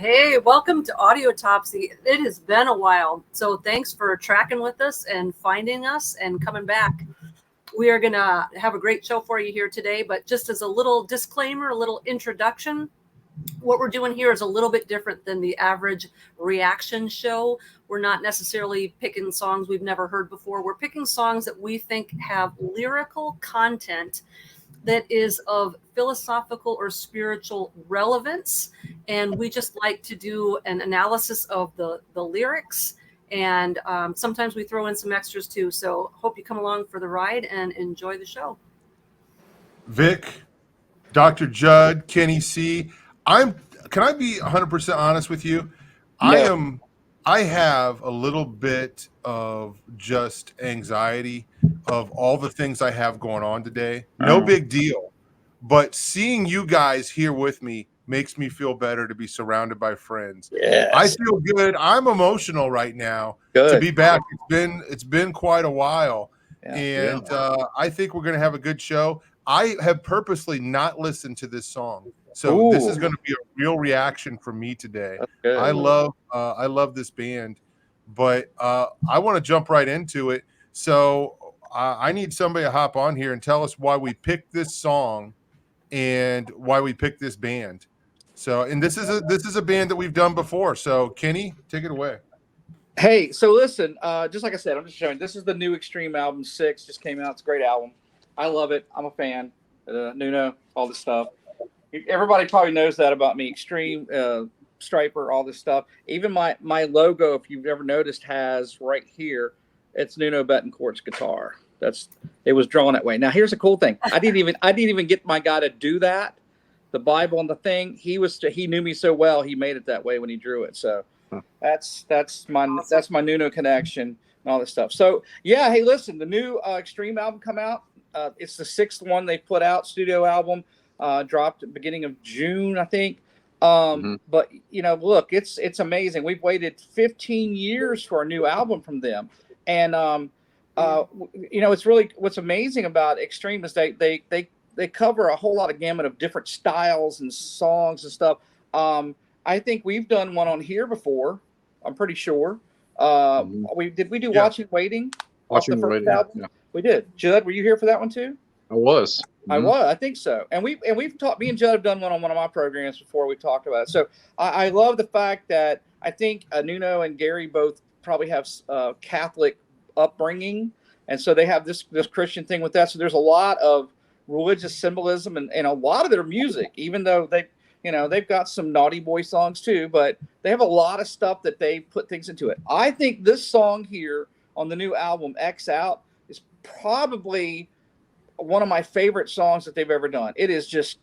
Hey, welcome to Audiotopsy. It has been a while, so thanks for tracking with us and finding us and coming back. We are going to have a great show for you here today, but just as a little disclaimer, a little introduction, what we're doing here is a little bit different than the average reaction show. We're not necessarily picking songs we've never heard before. We're picking songs that we think have lyrical content that is of philosophical or spiritual relevance. And we just like to do an analysis of the lyrics. And sometimes we throw in some extras too. So hope you come along for the ride and enjoy the show. Vic, Dr. Judd, Kenny C. Can I be 100% honest with you? No. I have a little bit of just anxiety of all the things I have going on today. No big deal. But seeing you guys here with me makes me feel better to be surrounded by friends. Yes. I feel good. I'm emotional right now to be back. It's been quite a while. Yeah. I think we're going to have a good show. I have purposely not listened to this song. So this is going to be a real reaction from me today. I love this band, but I want to jump right into it. So I need somebody to hop on here and tell us why we picked this song and why we picked this band. So, and this is a band that we've done before. So Kenny, take it away. Hey, so listen, just like I said, I'm just showing, this is the new Extreme album, 6, just came out. It's a great album. I love it. I'm a fan. Nuno, all this stuff. Everybody probably knows that about me. Extreme, Striper, all this stuff. Even my logo, if you've ever noticed, has right here, it's Nuno Betancourt's guitar. It was drawn that way. Now here's the cool thing. I didn't even get my guy to do that. The Bible and the thing, he knew me so well, he made it that way when he drew it. So that's my Nuno connection and all this stuff. So yeah, hey, listen, the new Extreme album come out. It's the 6th one they put out, studio album. Dropped at the beginning of June, I think. But look, it's amazing. We've waited 15 years for a new album from them, and it's really, what's amazing about Extreme is they cover a whole lot of gamut of different styles and songs and stuff. I think we've done one on here before. I'm pretty sure. We do Watching Waiting. Watching Waiting. Yeah. We did. Judd, were you here for that one too? I was. I think so. And we've talked, me and Judd have done one on one of my programs before. We've talked about it. So I love the fact that I think Nuno and Gary both probably have Catholic upbringing. And so they have this Christian thing with that. So there's a lot of religious symbolism and a lot of their music, even though they've got some naughty boy songs too, but they have a lot of stuff that they put things into it. I think this song here on the new album, X Out, is probably one of my favorite songs that they've ever done. It's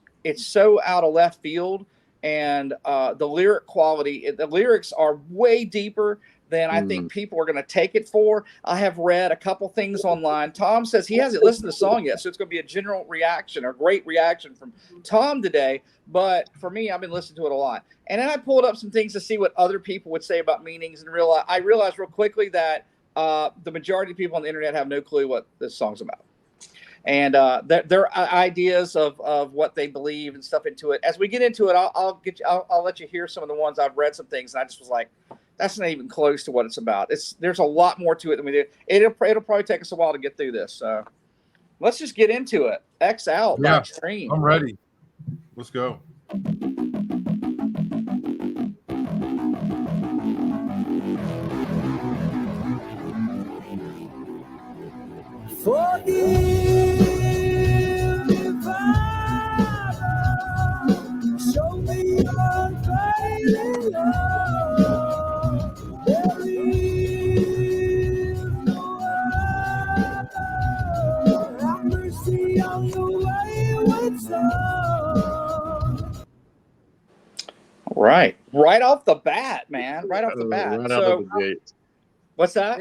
so out of left field, and the lyric quality, the lyrics are way deeper than I think people are going to take it for. I have read a couple things online. Tom says he hasn't listened to the song yet, so it's going to be a general reaction or great reaction from Tom today. But for me, I've been listening to it a lot. And then I pulled up some things to see what other people would say about meanings, and I realized real quickly that the majority of people on the internet have no clue what this song's about. And their ideas of what they believe and stuff into it. As we get into it, I'll let you hear some of the ones. I've read some things, and I just was like, that's not even close to what it's about. There's a lot more to it than we do. It'll probably take us a while to get through this. So let's just get into it. X Out by Extreme. I'm ready. Let's go. Forgive me, Father, show me your unfailing love. There is no other. Have mercy on the wayward son. Right off the bat, man. Right off the bat. Right out of the gate. What's that?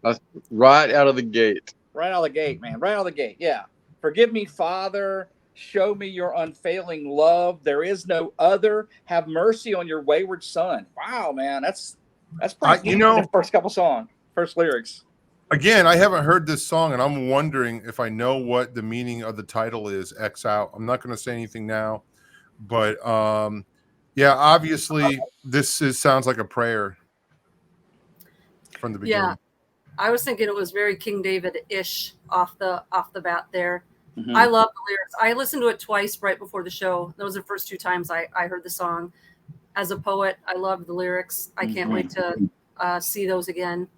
That's right out of the gate. Right out of the gate, man. Right out of the gate. Yeah. Forgive me, Father. Show me your unfailing love. There is no other. Have mercy on your wayward son. Wow, man. That's pretty deep in the first couple songs, first lyrics. Again, I haven't heard this song, and I'm wondering if I know what the meaning of the title is, X Out. I'm not going to say anything now, but Yeah, obviously this sounds like a prayer from the beginning. Yeah, I was thinking it was very King David-ish off the bat there. Mhm. I love the lyrics. I listened to it twice right before the show. Those are the first 2 times I heard the song. As a poet, I love the lyrics. I can't wait to see those again.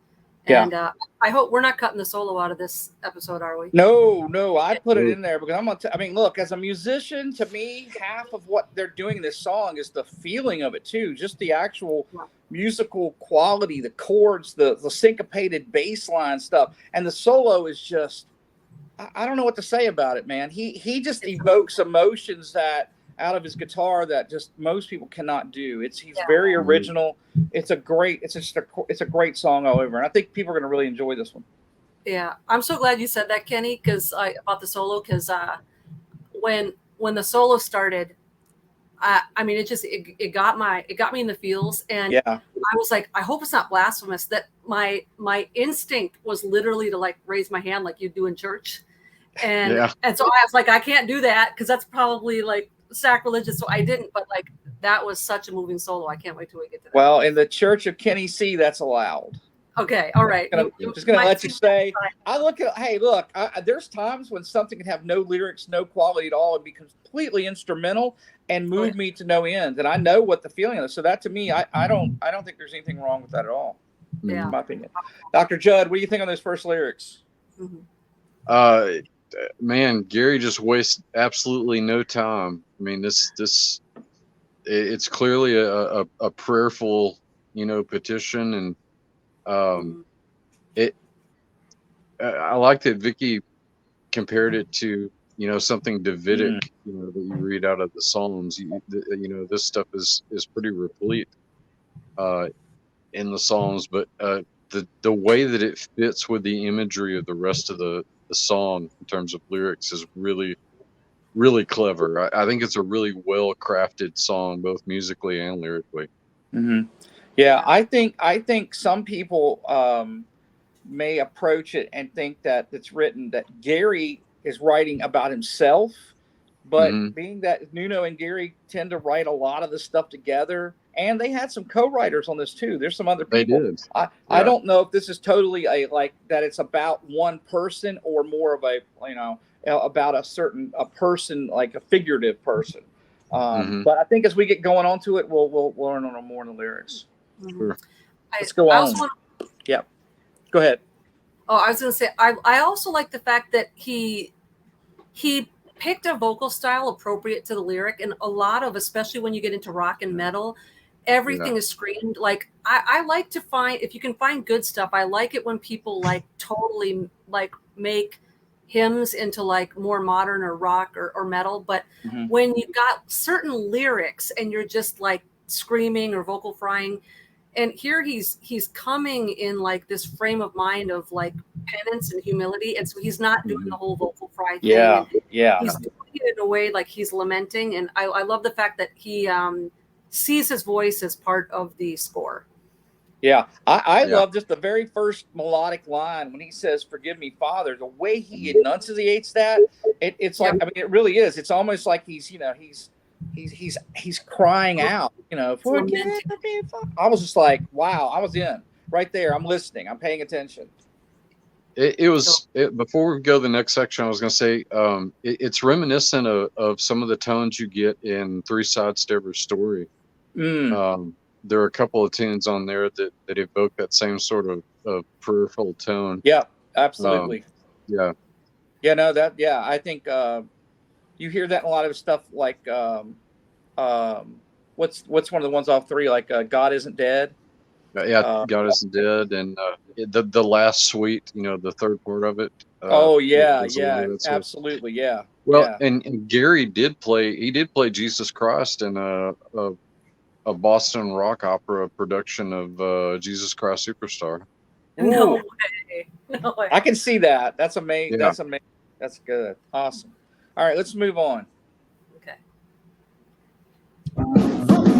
Yeah. And I hope we're not cutting the solo out of this episode, are we? No, I put it in there because I mean, look, as a musician, to me, half of what they're doing in this song is the feeling of it too. Just the actual musical quality, the chords, the syncopated bass line stuff. And the solo is just, I don't know what to say about it, man. He just evokes emotions that out of his guitar that just most people cannot do. He's very original. It's a great song all over, and I think people are going to really enjoy this one. Yeah, I'm so glad you said that, Kenny, about the solo, because when the solo started, I mean, it got me in the feels, and I was like, I hope it's not blasphemous. That my instinct was literally to like raise my hand like you do in church, and so I was like, I can't do that because that's probably like sacrilegious, so I didn't. But like, that was such a moving solo. I can't wait till we get to that. Well, in the Church of Kenny Seay, that's allowed. Okay, all right. Just gonna let you say. There's times when something can have no lyrics, no quality at all, and be completely instrumental and move me to no end. And I know what the feeling is. So that to me, I don't think there's anything wrong with that at all. Yeah, in my opinion. Dr. Judd, what do you think on those first lyrics? Mm-hmm. Man, Gary just wastes absolutely no time. I mean, it's clearly a prayerful, petition, and I like that Vicki compared it to, something Davidic, that you read out of the Psalms. This stuff is pretty replete in the Psalms, but the way that it fits with the imagery of the rest of the song in terms of lyrics is really, really clever. I think it's a really well crafted song, both musically and lyrically. Mm-hmm. Yeah, I think some people may approach it and think that it's written that Gary is writing about himself, but being that Nuno and Gary tend to write a lot of this stuff together, and they had some co-writers on this too. There's some other people. They did. I don't know if this is totally that it's about one person or more of about a person, like a figurative person. But I think as we get going on to it, we'll learn on more in the lyrics. Sure. Let's go on. Go ahead. Oh, I was going to say, I also like the fact that he picked a vocal style appropriate to the lyric, and a lot of, especially when you get into rock and metal, everything is screamed. Like I like to find, if you can find good stuff, I like it when people like totally like make hymns into like more modern or rock or metal. But when you got certain lyrics and you're just like screaming or vocal frying, and here he's coming in like this frame of mind of like penance and humility, and so he's not doing the whole vocal fry thing. He's doing it in a way like he's lamenting, and I love the fact that he sees his voice as part of the score. I love just the very first melodic line when he says, "Forgive me, Father." The way he enunciates that, it's like, I mean, it really is. It's almost like he's crying out, "Forgive me, Father." I was just like, wow, I was in right there. I'm listening. I'm paying attention. Before we go to the next section, I was going to say it's reminiscent of some of the tones you get in Three Sides to Every Story. There are a couple of tunes on there that evoke that same sort of prayerful tone. Yeah, absolutely. I think you hear that in a lot of stuff like what's one of the ones off three, like God Isn't Dead. God Isn't Dead, and the last suite, the third part of it. Absolutely, Well, and Gary did play Jesus Christ in a Boston rock opera production of Jesus Christ Superstar. No way. I can see that. That's amazing. Yeah. That's amazing. That's good. Awesome. All right, let's move on. Okay. From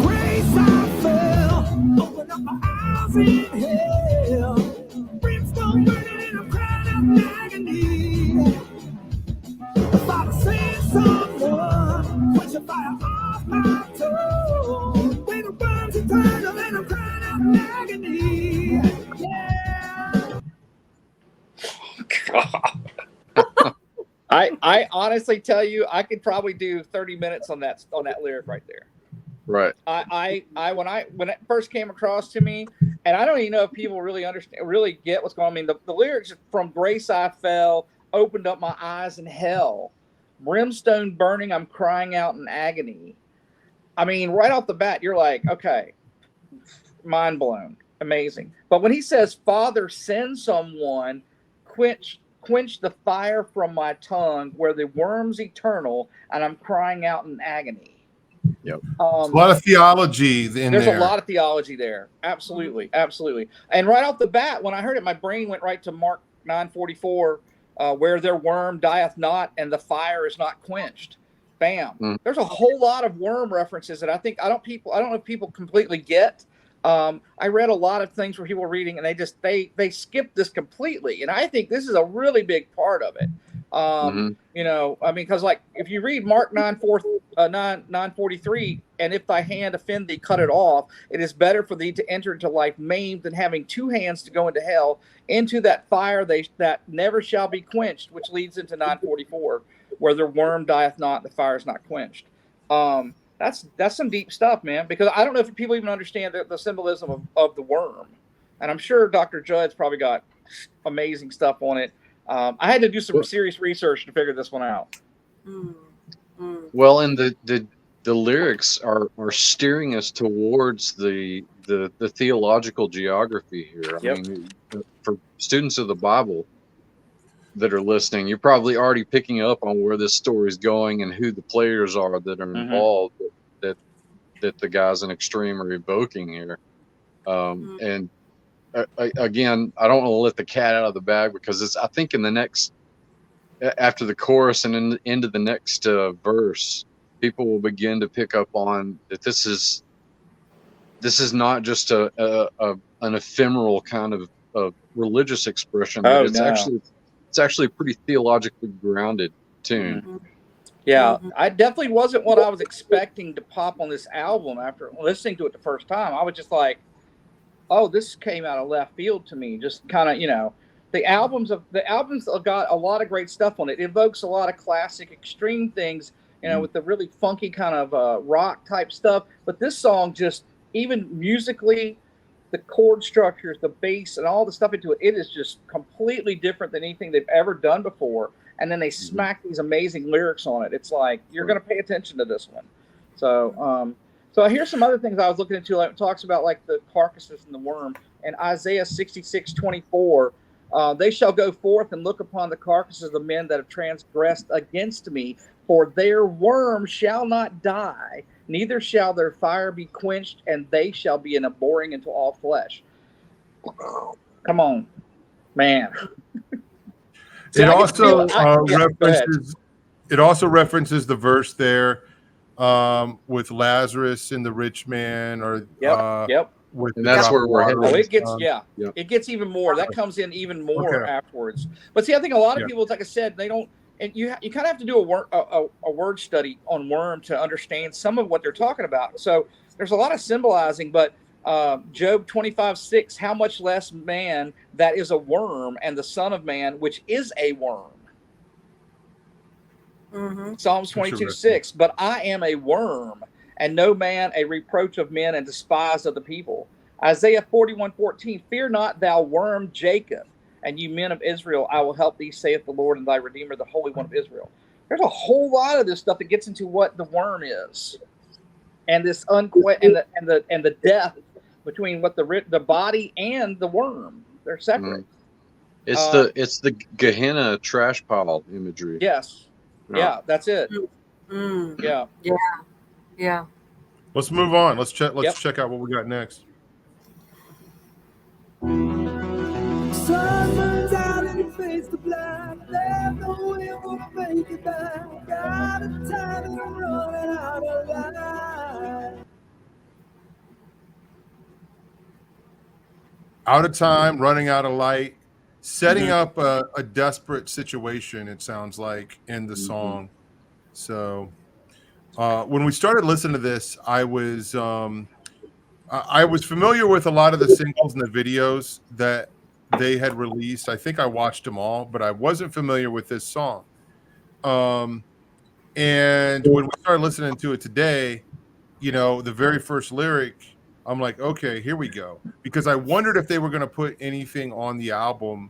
grace I fell, open up my eyes in hell. Brimstone burning in a crowd of agony. If I say someone, quench a fire off my toes. honestly tell you, I could probably do 30 minutes on that lyric right there. Right. When it first came across to me, and I don't even know if people really get what's going on. I mean, the lyrics from grace I fell, opened up my eyes in hell, brimstone burning, I'm crying out in agony. I mean, right off the bat, you're like, okay, mind blown, amazing. But when he says, Father, send someone, quench the fire from my tongue, where the worm's eternal, and I'm crying out in agony. Yep. A lot of theology in there's there. A lot of theology there. Absolutely. Absolutely. And right off the bat, when I heard it, my brain went right to Mark 9:44, where their worm dieth not and the fire is not quenched. Bam. There's a whole lot of worm references that I don't know if people completely get. I read a lot of things where people were reading and they skipped this completely. And I think this is a really big part of it. You know, I mean, because like if you read Mark 9:43, and if thy hand offend thee, cut it off. It is better for thee to enter into life maimed than having two hands to go into hell, into that fire that never shall be quenched, which leads into 9:44, where the worm dieth not, and the fire is not quenched. That's some deep stuff, man, because I don't know if people even understand the symbolism of the worm. And I'm sure Dr. Judd's probably got amazing stuff on it. I had to do some serious research to figure this one out. Well, and the lyrics are steering us towards the theological geography here. I mean, for students of the Bible that are listening, you're probably already picking up on where this story is going and who the players are that are involved that the guys in Extreme are evoking here. And again, I don't want to let the cat out of the bag, because I think in the next, after the chorus and into the next verse, people will begin to pick up on that this is not just an ephemeral kind of religious expression. But it's actually a pretty theologically grounded tune. Yeah, I definitely wasn't what I was expecting to pop on this album after listening to it the first time. I was just like, oh, this came out of left field to me. Just kind of, you know, the albums got a lot of great stuff on it. It evokes a lot of classic Extreme things, you know, with the really funky kind of rock type stuff. But this song, just even musically, the chord structures, the bass, and all the stuff into it, it is just completely different than anything they've ever done before. And then they smack these amazing lyrics on it. It's like, you're going to pay attention to this one. So, so here's some other things I was looking into. Like, it talks about like the carcasses and the worm. And Isaiah 66:24, they shall go forth and look upon the carcasses of the men that have transgressed against me, for their worm shall not die, neither shall their fire be quenched, and they shall be an abhorring into all flesh. Come on, man. It also references the verse there with Lazarus and the rich man, or and that's where we're headed. Oh, it gets even more. That comes in even more afterwards. But see, I think a lot of people, like I said, they don't. And you kind of have to do a word study on worm to understand some of what they're talking about. So there's a lot of symbolizing, but Job 25:6, how much less man that is a worm, and the son of man, which is a worm. Psalms 22:6, but I am a worm, and no man, a reproach of men, and despised of the people. Isaiah 41:14, fear not, thou worm Jacob, and you men of Israel, I will help thee, saith the Lord, and thy Redeemer, the Holy One of Israel. There's a whole lot of this stuff that gets into what the worm is, and this and the death between what the body and the worm. They're separate. It's the Gehenna trash pile imagery. Yes. Yeah, that's it. Yeah. Let's move on. Let's check out what we got next. Sun burns out in your face, the black. There's no way I'm gonna make it back. Out of time and I'm running out of life. Out of time, running out of light, setting up a desperate situation, it sounds like, in the song. So when we started listening to this, I was familiar with a lot of the singles and the videos that they had released. I think I watched them all, but I wasn't familiar with this song. And when we started listening to it today, you know, the very first lyric, I'm like, okay, here we go. Because I wondered if they were going to put anything on the album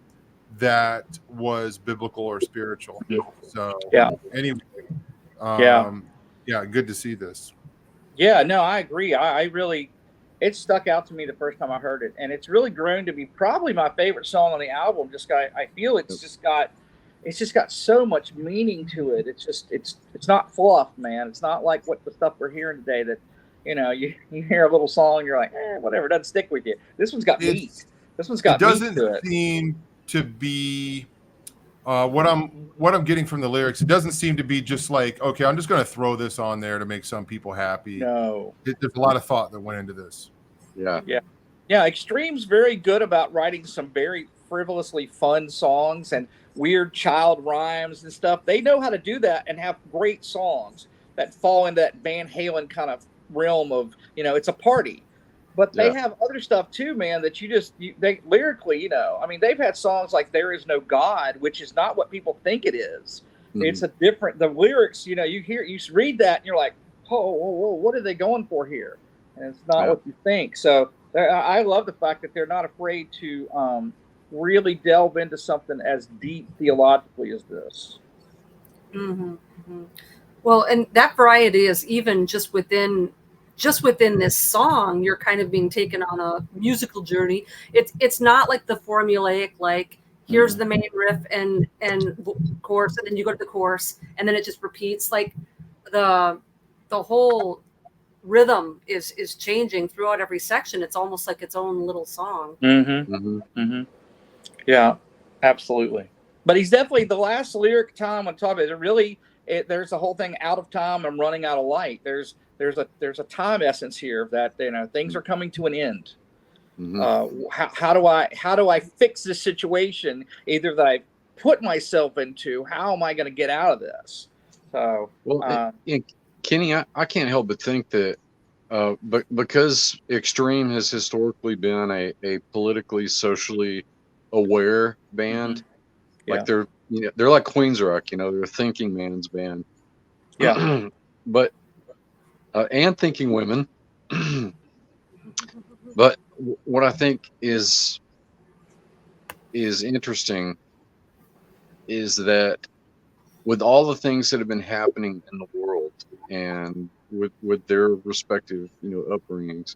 that was biblical or spiritual. So anyway, yeah, good to see this. Yeah, no, I agree. I really, it stuck out to me the first time I heard it, and it's really grown to be probably my favorite song on the album. I feel it's just got so much meaning to it. It's not fluff, man. It's not like what the stuff we're hearing today that, you know, you hear a little song and you're like, whatever, it doesn't stick with you. This one's got meat. This one's got meat to it. It doesn't seem to be what I'm getting from the lyrics. It doesn't seem to be just like, okay, I'm just going to throw this on there to make some people happy. No, there's a lot of thought that went into this. Yeah. Extreme's very good about writing some very frivolously fun songs and weird child rhymes and stuff. They know how to do that and have great songs that fall into that Van Halen kind of realm of, you know, it's a party. But they have other stuff too, man, that they lyrically, you know, I mean, they've had songs like There Is No God, which is not what people think it is. Mm-hmm. It's the lyrics, you know, you read that and you're like, whoa, what are they going for here? And it's not what you think. So I love the fact that they're not afraid to really delve into something as deep theologically as this. Mm-hmm. Mm-hmm. Well, and that variety is even just within this song, you're kind of being taken on a musical journey. It's not like the formulaic, like here's the main riff and chorus, and then you go to the chorus, and then it just repeats. Like the whole rhythm is changing throughout every section. It's almost like its own little song. Mm-hmm. Mm-hmm. Mm-hmm. Yeah, absolutely. But he's definitely the last lyric time on top of it. There's a whole thing out of time and running out of light. There's a time essence here that, you know, things are coming to an end. Mm-hmm. How do I fix this situation either that I put myself into? How am I going to get out of this? So, Kenny, I can't help but think that because Extreme has historically been a politically, socially aware band, like they're like Queensrÿche, you know, they're a thinking man's band. Yeah, but. And thinking women. But what I think is interesting is that with all the things that have been happening in the world and with their respective, you know, upbringings,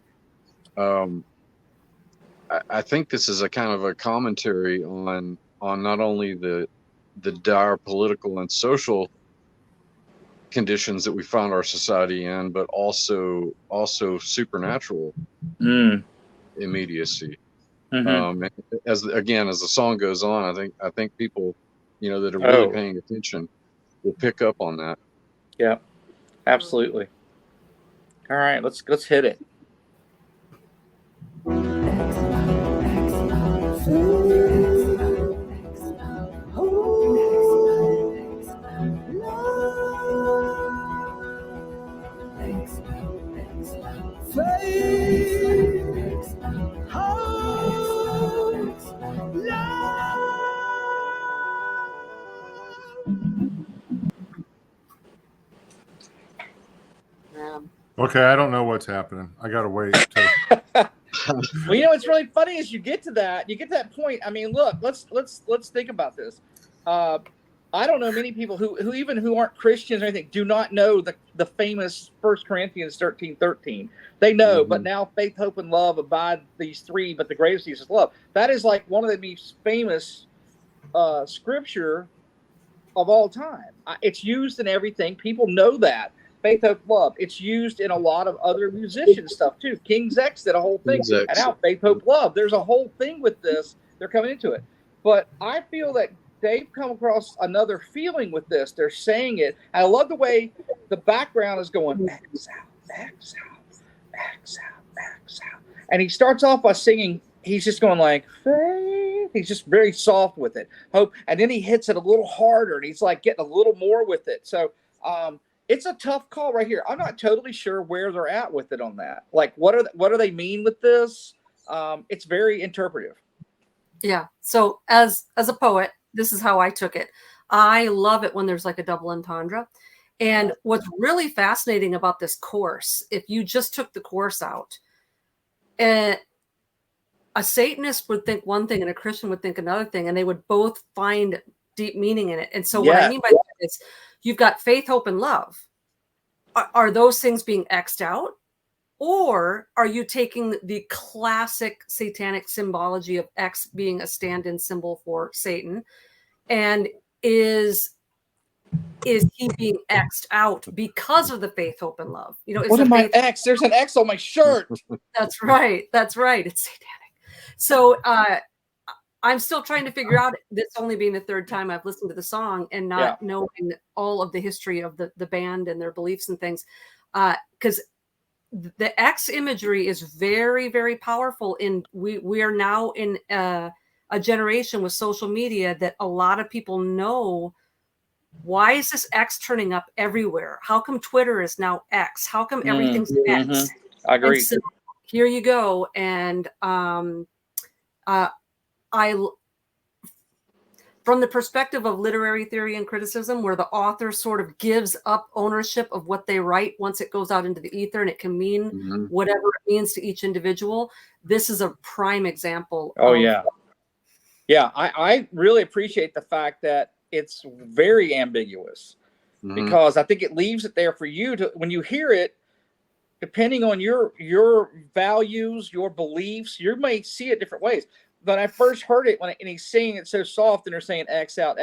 I think this is a kind of a commentary on not only the dire political and social conditions that we found our society in, but also supernatural immediacy. Mm-hmm. As the song goes on, I think people, you know, that are really paying attention will pick up on that. Yeah, absolutely. All right, let's hit it. Okay, I don't know what's happening. I gotta wait. Well, you know, what's really funny is you get to that point. I mean, look, let's think about this. I don't know many people who aren't Christians or anything do not know the famous 1 Corinthians 13:13. They know, but now faith, hope, and love abide these three, but the greatest is love. That is like one of the most famous scripture of all time. It's used in everything. People know that. Faith, hope, love. It's used in a lot of other musician stuff too. King's X did a whole thing. And now faith, hope, love. There's a whole thing with this. They're coming into it. But I feel that they've come across another feeling with this. They're saying it. I love the way the background is going, exhale, exhale, exhale, exhale. And he starts off by singing, he's just going like, faith. He's just very soft with it. Hope. And then he hits it a little harder and he's like getting a little more with it. So, it's a tough call right here. I'm not totally sure where they're at with it on that. Like, what do they mean with this? It's very interpretive. Yeah. So as a poet, this is how I took it. I love it when there's like a double entendre. And what's really fascinating about this course, if you just took the course out, a Satanist would think one thing and a Christian would think another thing, and they would both find deep meaning in it. And so what I mean by that is you've got faith, hope, and love. Are those things being X'd out? Or are you taking the classic satanic symbology of X being a stand-in symbol for Satan? And is he being X'd out because of the faith, hope, and love? You know, what am I X? There's an X on my shirt. That's right. That's right. It's satanic. So I'm still trying to figure out, this only being the third time I've listened to the song and not knowing all of the history of the band and their beliefs and things. Because the X imagery is very, very powerful. We are now in a generation with social media that a lot of people know. Why is this X turning up everywhere? How come Twitter is now X? How come everything's X? I agree. So here you go. And from the perspective of literary theory and criticism, where the author sort of gives up ownership of what they write once it goes out into the ether, and it can mean whatever it means to each individual, this is a prime example. I really appreciate the fact that it's very ambiguous, because I think it leaves it there for you to, when you hear it, depending on your values, your beliefs, you may see it different ways. When I first heard it, and he's singing it so soft, and they're saying X out,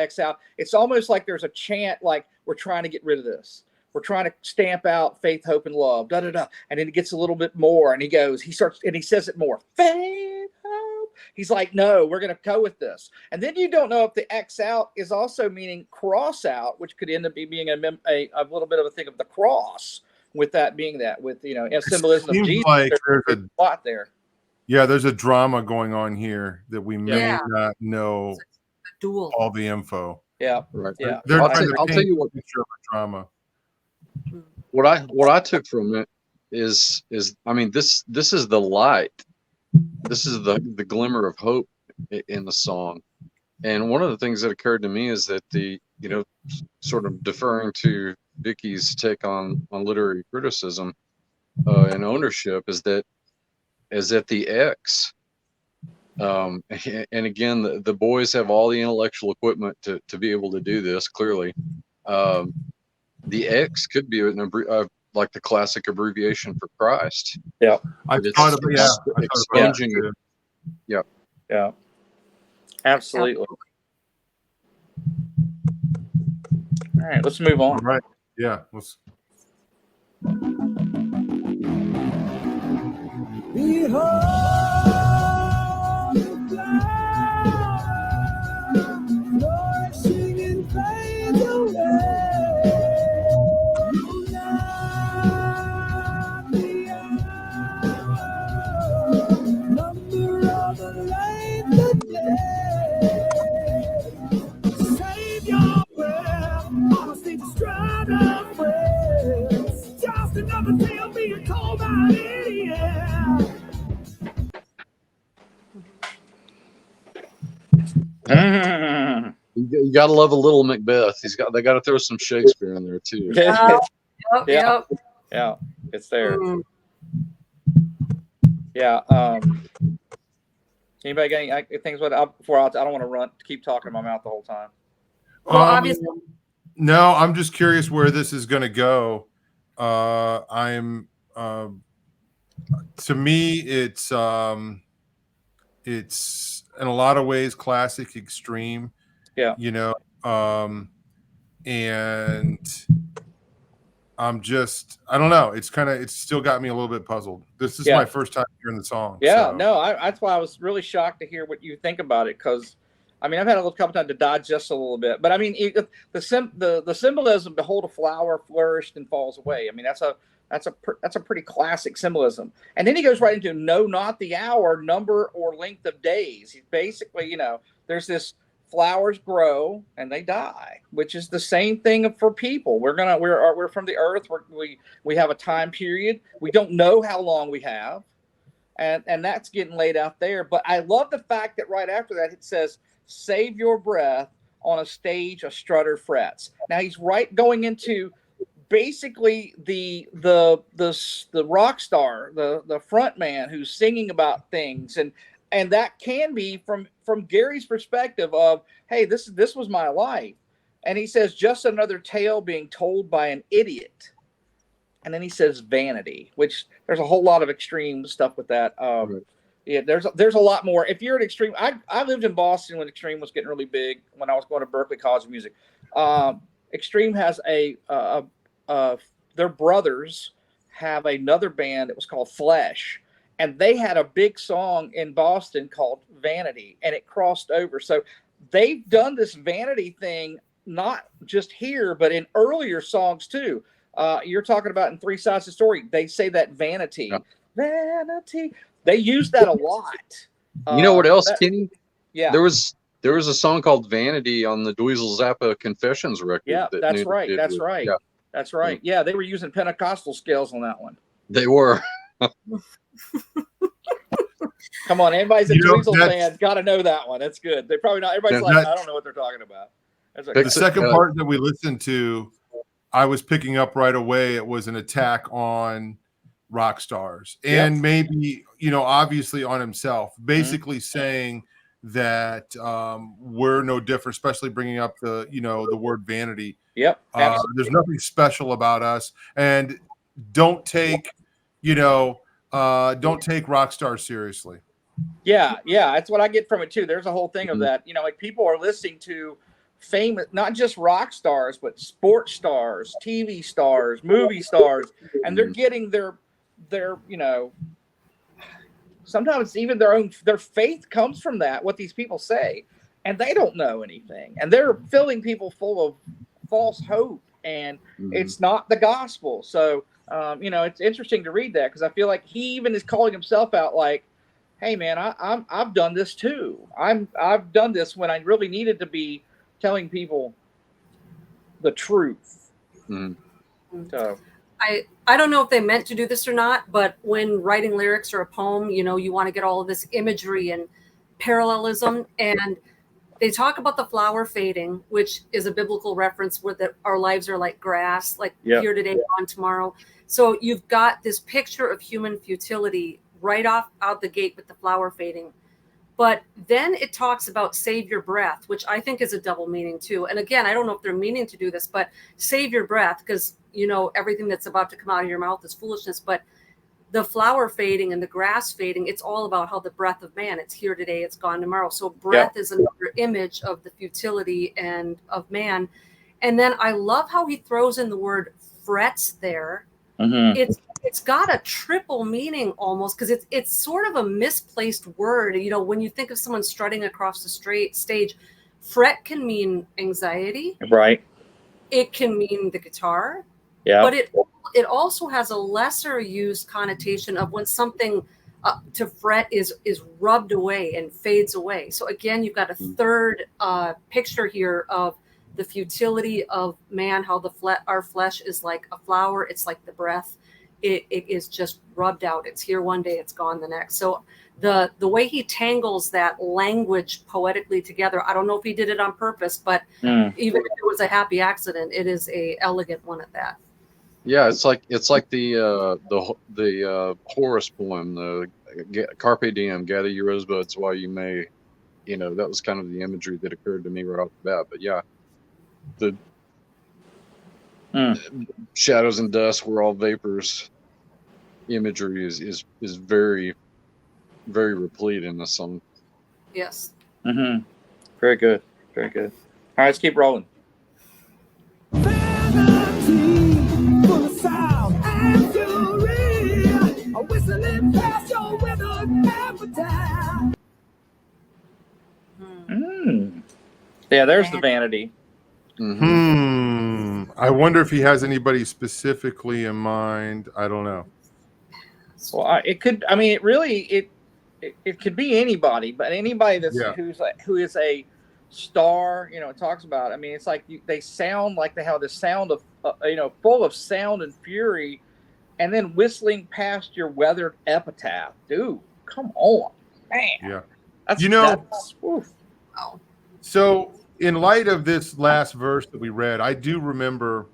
it's almost like there's a chant, like we're trying to get rid of this. We're trying to stamp out faith, hope, and love. Da da da. And then it gets a little bit more, and he says it more. Faith, hope. He's like, no, we're going to go with this. And then you don't know if the X out is also meaning cross out, which could end up being a little bit of a thing of the cross. With that being that, with symbolism of Jesus, like there's a plot there. Yeah, there's a drama going on here that we may not know all the info. Yeah, right. Yeah. I'll tell you what picture of a drama. What I took from it is I mean, this is the light. This is the glimmer of hope in the song. And one of the things that occurred to me is that sort of deferring to Vicki's take on literary criticism and ownership, is that the X, and again, the boys have all the intellectual equipment to be able to do this. Clearly, the X could be like the classic abbreviation for Christ. Yeah, I thought about expunging it. Yeah, absolutely. All right, let's move on. All right. Yeah, let's. Behold the cloud, flourishing and fades away. Not the hour, number of the length of day. Save your breath, honesty to stride up with. Just another tale being told by an idiot. You gotta love a little Macbeth. They gotta throw some Shakespeare in there too. Yeah, it's there. Yeah. Anybody got any things? I don't want to keep talking in my mouth the whole time. Well, obviously. No, I'm just curious where this is going to go. To me, it's in a lot of ways classic extreme. Yeah. And I don't know. It's still got me a little bit puzzled. This is my first time hearing the song. Yeah, no, that's why I was really shocked to hear what you think about it, because I mean, I've had a couple times to digest a little bit, but I mean, the symbolism, behold, a flower flourished and falls away. I mean, that's a pretty classic symbolism. And then he goes right into know not the hour, number, or length of days. He's basically, there's this flowers grow and they die, which is the same thing for people. We're from the earth. We have a time period. We don't know how long we have, and that's getting laid out there. But I love the fact that right after that it says, save your breath, on a stage, a strutter frets. Now he's going into basically the rock star, the front man who's singing about things, and that can be from Gary's perspective of, hey, this was my life. And he says, just another tale being told by an idiot. And then he says vanity, which there's a whole lot of extreme stuff with that. Yeah, there's a lot more. If you're at Extreme, I lived in Boston when Extreme was getting really big, when I was going to Berklee College of Music. Extreme has their brothers have another band that was called Flesh, and they had a big song in Boston called Vanity, and it crossed over. So they've done this vanity thing, not just here, but in earlier songs too. You're talking about in Three Sides to the Story, they say that vanity, vanity. They use that a lot. You know what else, Kenny? Yeah. There was a song called Vanity on the Dweezil Zappa Confessions record. Yeah, that's right. That's right. Yeah. That's right. Yeah, they were using Pentecostal scales on that one. They were. Come on, anybody's a Dweezil fan, got to know that one. That's good. They probably not. Everybody's like, I don't know what they're talking about. The second part that we listened to, I was picking up right away. It was an attack on rock stars, and maybe, obviously on himself, basically saying that we're no different, especially bringing up the word vanity. Yep. There's nothing special about us, and don't take rock stars seriously. Yeah, that's what I get from it too. There's a whole thing of that. Like people are listening to famous, not just rock stars, but sports stars, TV stars, movie stars, and they're getting their sometimes even their faith comes from that, what these people say, and they don't know anything, and they're filling people full of false hope, and it's not the gospel. So it's interesting to read that, because I feel like he even is calling himself out, like, hey man, I've done this too. I've done this when I really needed to be telling people the truth. So I don't know if they meant to do this or not, but when writing lyrics or a poem, you want to get all of this imagery and parallelism, and they talk about the flower fading, which is a biblical reference where our lives are like grass, like here today, gone tomorrow. So you've got this picture of human futility right out the gate with the flower fading. But then it talks about save your breath, which I think is a double meaning too. And again, I don't know if they're meaning to do this, but save your breath, because everything that's about to come out of your mouth is foolishness. But the flower fading and the grass fading, it's all about how the breath of man, it's here today, it's gone tomorrow. So breath is another image of the futility and of man. And then I love how he throws in the word frets there. It's got a triple meaning almost, because it's sort of a misplaced word. When you think of someone strutting across the stage, fret can mean anxiety. Right. It can mean the guitar. Yeah. But it also has a lesser used connotation of when something to fret is rubbed away and fades away. So again, you've got a third picture here of the futility of man, how our flesh is like a flower. It's like the breath. It is just rubbed out. It's here one day, it's gone the next. So the way he tangles that language poetically together, I don't know if he did it on purpose, but even if it was a happy accident, it is a elegant one at that. Yeah, it's like the Horace poem, the Carpe Diem, gather your rosebuds while you may. That was kind of the imagery that occurred to me right off the bat. But yeah, the shadows and dust, we're all vapors. Imagery is very, very replete in this song. Yes. Very good. Very good. All right, let's keep rolling. Yeah, there's the vanity. I wonder if he has anybody specifically in mind. I don't know. Well, it could. I mean, it could be anybody, but anybody who is a star. It talks about. I mean, it's like they sound like they have the sound of full of sound and fury, and then whistling past your weathered epitaph. Dude, come on, man. Yeah. That's, So in light of this last verse that we read, I do remember,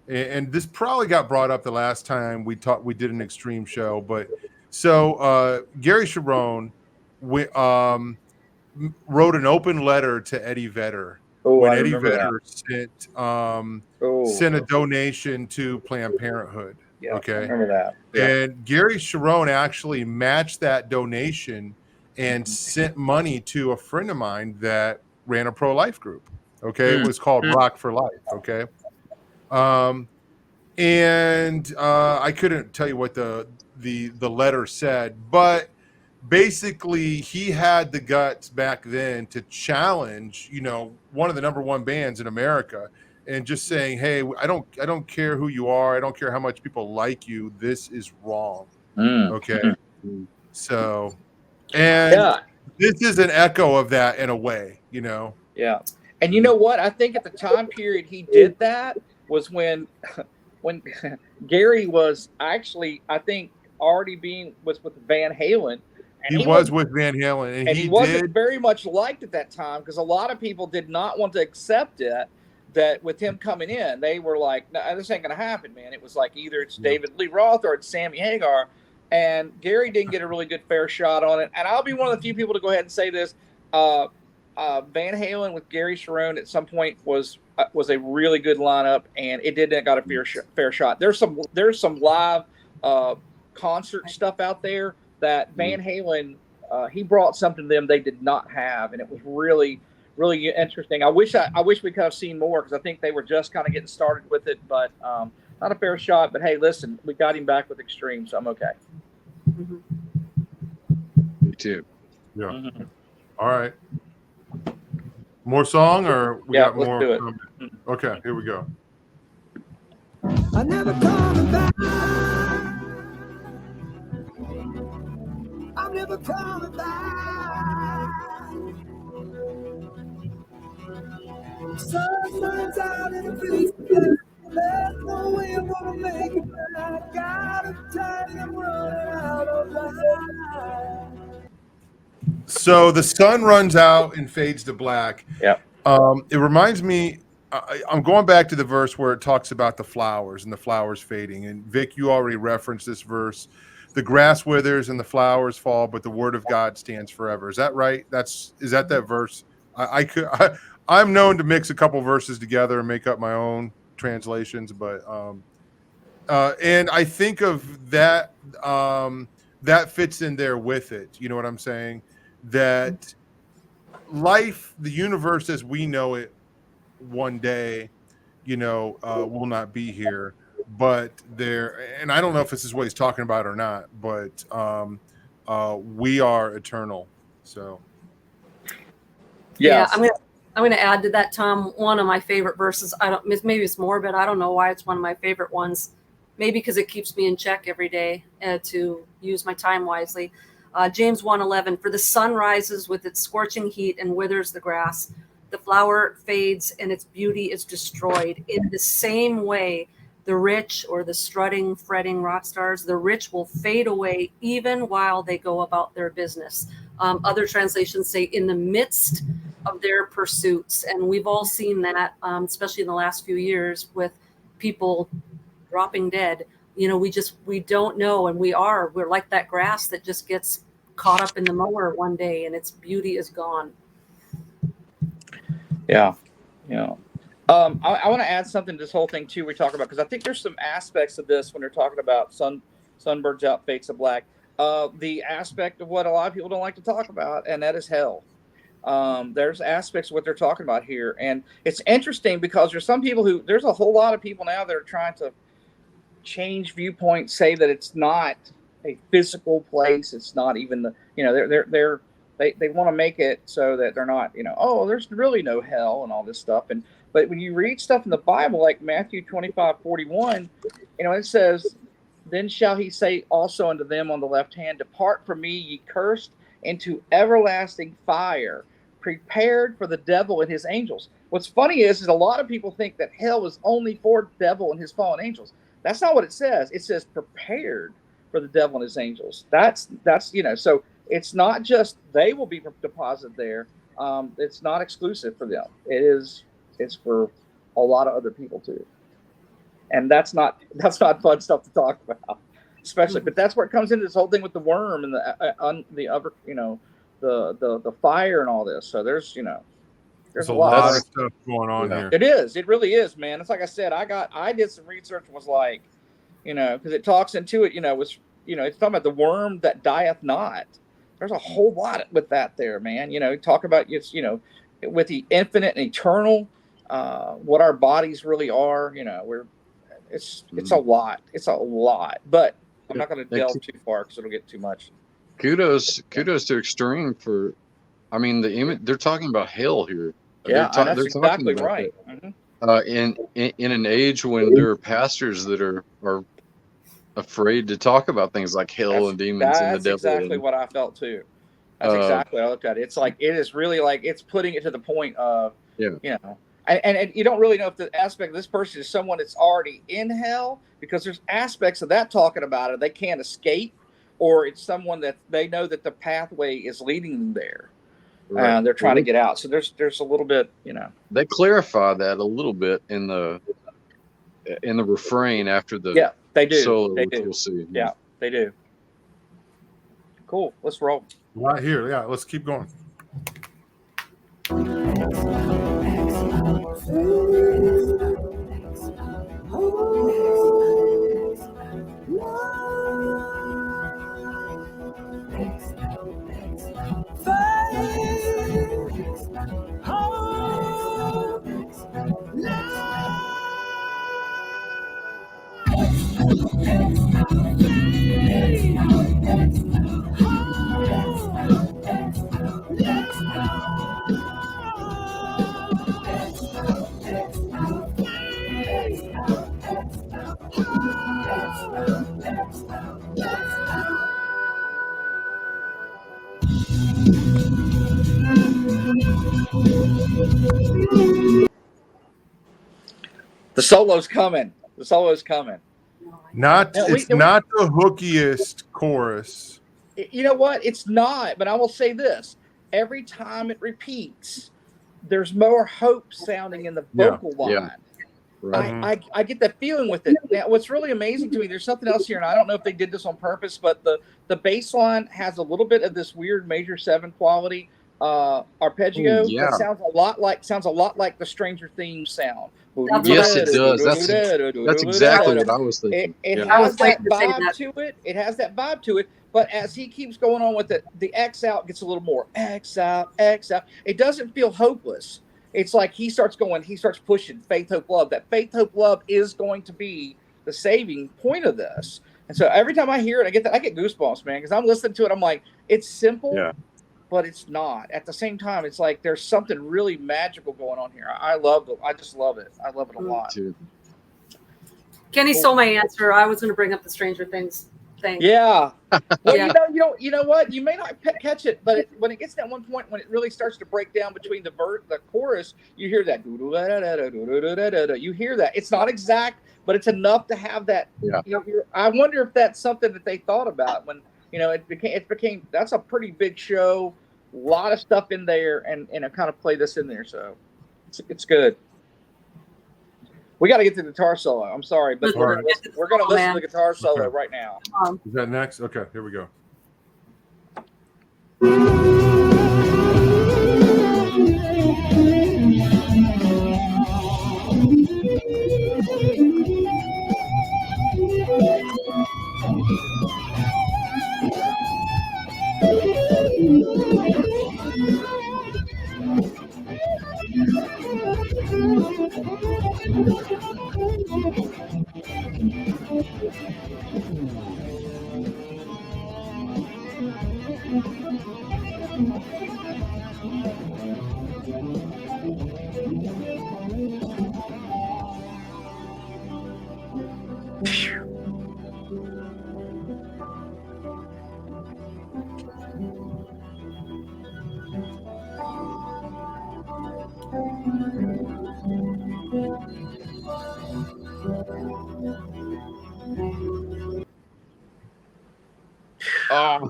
and this probably got brought up the last time we did an extreme show, but so Gary Sharon wrote an open letter to Eddie Vedder when Eddie Vedder sent a donation to Planned Parenthood. Yeah, okay, I remember that. Yeah. And Gary Sharon actually matched that donation and sent money to a friend of mine that ran a pro-life group. Okay, it was called Rock for Life. Okay, and I couldn't tell you what the letter said, but basically he had the guts back then to challenge, one of the #1 bands in America, and just saying, hey, I don't care who you are, I don't care how much people like you, this is wrong. Okay. So, and this is an echo of that in a way, Yeah. And you know what? I think at the time period he did that was when Gary was actually, I think, already was with Van Halen. And he was with Van Halen, and he wasn't very much liked at that time because a lot of people did not want to accept it. That with him coming in, they were like, "No, this ain't gonna happen, man." It was like either it's David Lee Roth or it's Sammy Hagar, and Gary didn't get a really good fair shot on it. And I'll be one of the few people to go ahead and say this: Van Halen with Gary Sharon at some point was a really good lineup, and it didn't got a fair shot. There's some live concert stuff out there that Van Halen he brought something to them they did not have, and it was really interesting. I wish we could have seen more because I think they were just kind of getting started with it, but not a fair shot. But hey, listen, we got him back with Extreme, so I'm okay. Me too. Yeah. All right. More song, or we got more? Let's do it. Okay, here we go. I never coming back. I'm never coming back. Sun shines out in the face. There's no way I'm gonna make it back. Got a time, I'm running out of life. So the sun runs out and fades to black. Yeah. It reminds me. I'm going back to the verse where it talks about the flowers and the flowers fading. And Vic, you already referenced this verse. The grass withers and the flowers fall, but the word of God stands forever. Is that right? Is that verse? I'm known to mix a couple verses together and make up my own translations, but and I think of that that fits in there with it. You know what I'm saying? That life, the universe as we know it, one day, will not be here. But and I don't know if this is what he's talking about or not, but we are eternal. So, yeah, I'm gonna add to that, Tom. One of my favorite verses. Maybe it's morbid. I don't know why it's one of my favorite ones. Maybe because it keeps me in check every day to use my time wisely. James 1:11. For the sun rises with its scorching heat and withers the grass. The flower fades and its beauty is destroyed. In the same way, the rich, or the strutting, fretting rock stars, the rich will fade away even while they go about their business. Other translations say in the midst of their pursuits. And we've all seen that, especially in the last few years with people dropping dead. We don't know. And we're like that grass that just gets caught up in the mower one day and its beauty is gone. Yeah. I want to add something to this whole thing too. We talk about, because I think there's some aspects of this when they're talking about sun burns out, fades to black. The aspect of what a lot of people don't like to talk about, and that is hell. There's aspects of what they're talking about here, and it's interesting because there's a whole lot of people now that are trying to change viewpoints, say that it's not a physical place, it's not even they want to make it so that they're not, there's really no hell and all this stuff. But when you read stuff in the Bible, like Matthew 25:41, it says, then shall he say also unto them on the left hand, depart from me, ye cursed, into everlasting fire, prepared for the devil and his angels. What's funny is a lot of people think that hell is only for the devil and his fallen angels. That's not what it says. It says prepared for the devil and his angels. That's so it's not just they will be deposited there. It's not exclusive for them. It's for a lot of other people too. And that's not fun stuff to talk about, especially. But that's where it comes into this whole thing with the worm and the other, the fire and all this. So there's a lot of stuff going on here. It is. It really is, man. It's like I said. I did some research and was like, because it talks into it. It's talking about the worm that dieth not. There's a whole lot with that there, man. Talk about with the infinite and eternal, what our bodies really are. It's a lot. It's a lot. But I'm not going to delve too far because it'll get too much. Kudos to Extreme for, the image. They're talking about hell here. Yeah, that's exactly right. In an age when there are pastors that are afraid to talk about things like hell and demons and the devil. That's exactly what I felt too. That's exactly what I looked at. It's like it is really like it's putting it to the point of and you don't really know if the aspect of this person is someone that's already in hell, because there's aspects of that talking about it they can't escape, or it's someone that they know that the pathway is leading them there. Right. They're trying to get out. So there's a little bit, They clarify that a little bit in the refrain after the they do. solo, they which do. we'll see. Yeah, they do. Cool. Let's roll. Right here. Yeah, let's keep going. The solo's coming. Not the hookiest chorus. You know what? It's not. But I will say this: every time it repeats, there's more hope sounding in the vocal line. Yeah. Right. I get that feeling with it. Now, what's really amazing to me, there's something else here, and I don't know if they did this on purpose, but the bass line has a little bit of this weird major 7 quality arpeggio. That sounds a lot like the Stranger Things sound. Yes, it does. That's exactly what I was thinking. It has that vibe to it. It has that vibe to it. But as he keeps going on with it, the X out gets a little more X out, X out. It doesn't feel hopeless. It's like he starts pushing faith, hope, love. That faith, hope, love is going to be the saving point of this. And so every time I hear it, I get goosebumps, man, because I'm listening to it. I'm like, it's simple, but it's not. At the same time, it's like there's something really magical going on here. I just love it. I love it a lot. Too. Kenny stole my answer. I was going to bring up the Stranger Things thing. Yeah. Well, you know what? You may not catch it, but when it gets to that one point when it really starts to break down between the chorus, you hear that. You hear that. It's not exact, but it's enough to have that. Yeah. I wonder if that's something that they thought about when it became. That's a pretty big show. A lot of stuff in there, and I kind of play this in there, so it's good. We got to get to the guitar solo. I'm sorry, but we're going to listen to the guitar solo right now. Is that next? Okay, here we go.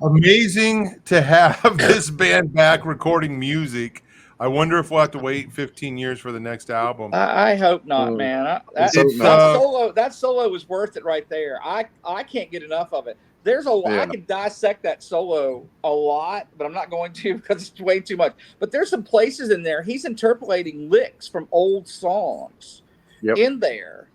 Amazing to have this band back recording music I wonder if we'll have to wait 15 years for the next album. I hope not, man. That solo was worth it right there. I can't get enough of it. I can dissect that solo a lot, but I'm not going to because it's way too much. But there's some places in there he's interpolating licks from old songs in there.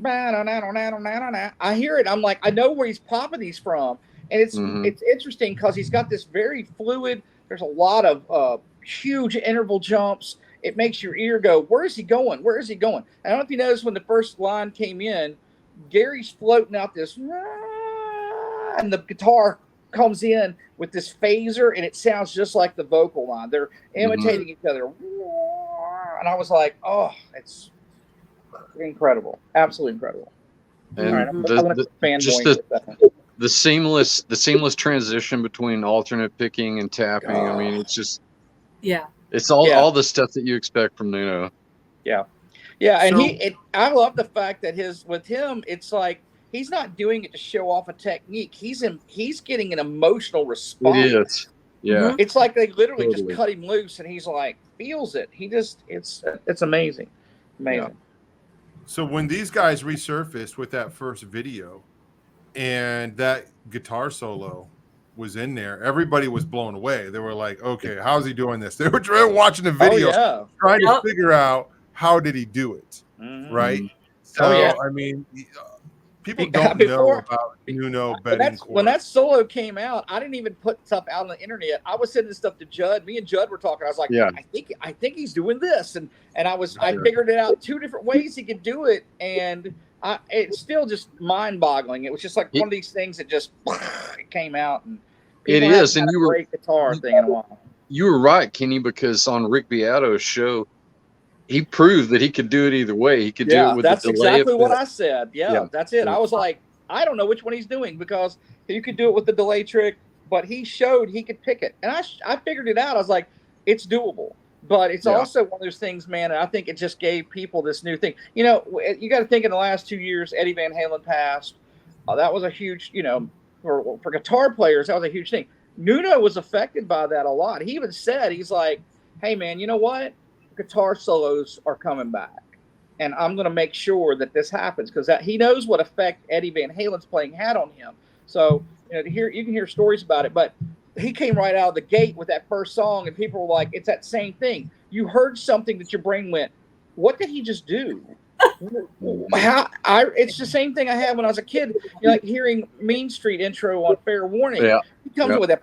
I hear it. I'm like, I know where he's popping these from, and it's interesting because he's got this very fluid. There's a lot of huge interval jumps. It makes your ear go, where is he going? Where is he going? I don't know if you noticed when the first line came in, Gary's floating out this, and the guitar comes in with this phaser, and it sounds just like the vocal line. They're imitating each other. And I was like, oh, it's incredible. Absolutely incredible. And all right, I'm going to fanboy for a second. The seamless transition between alternate picking and tapping. I mean, it's just it's all the stuff that you expect from Nuno. And I love the fact that with him, it's like he's not doing it to show off a technique. He's getting an emotional response. It is. Yeah. It's like they literally just cut him loose, and he's like feels it. It's amazing. Amazing. Yeah. So when these guys resurfaced with that first video, and that guitar solo was in there, everybody was blown away. They were like, okay, how's he doing this? They were watching the video, trying to figure out how did he do it, right? So, I mean, people don't know about Nuno betting. When that solo came out, I didn't even put stuff out on the internet. I was sending stuff to Judd. Me and Judd were talking. I was like, I think he's doing this, and I figured it out 2 different ways he could do it, and it's still just mind-boggling. It was just like one of these things that just it came out, and it is. And you were great guitar thing in a while. You were right, Kenny, because on Rick Beato's show, he proved that he could do it either way. He could do it with the delay. That's exactly what I said. Yeah, that's it. I was like, I don't know which one he's doing because you could do it with the delay trick, but he showed he could pick it, and I figured it out. I was like, it's doable. But it's also one of those things, man, and I think it just gave people this new thing. You know, you got to think in the last 2 years, Eddie Van Halen passed. That was a huge, for guitar players, that was a huge thing. Nuno was affected by that a lot. He even said, he's like, hey, man, you know what? Guitar solos are coming back. And I'm going to make sure that this happens because he knows what effect Eddie Van Halen's playing had on him. So, you can hear stories about it, but he came right out of the gate with that first song, and people were like, it's that same thing. You heard something that your brain went, what did he just do? It's the same thing I had when I was a kid, like hearing Mean Street intro on Fair Warning. Yeah. He comes with that.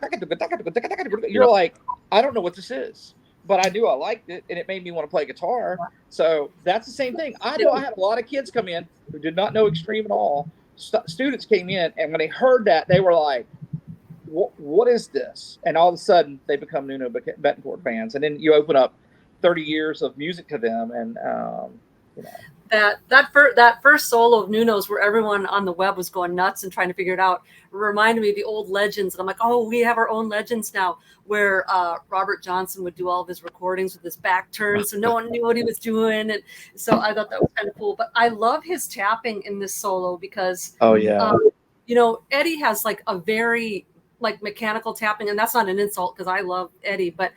You're like, I don't know what this is, but I knew I liked it, and it made me want to play guitar. So that's the same thing. I know I had a lot of kids come in who did not know Extreme at all. Students came in, and when they heard that, they were like, what is this? And all of a sudden they become Nuno Bettencourt fans, and then you open up 30 years of music to them. And that first solo of Nuno's where everyone on the web was going nuts and trying to figure it out reminded me of the old legends. And I'm like, oh, we have our own legends now, where Robert Johnson would do all of his recordings with his back turned, so no one knew what he was doing. And so I thought that was kind of cool. But I love his tapping in this solo because Eddie has like a very mechanical tapping, and that's not an insult because I love Eddie, but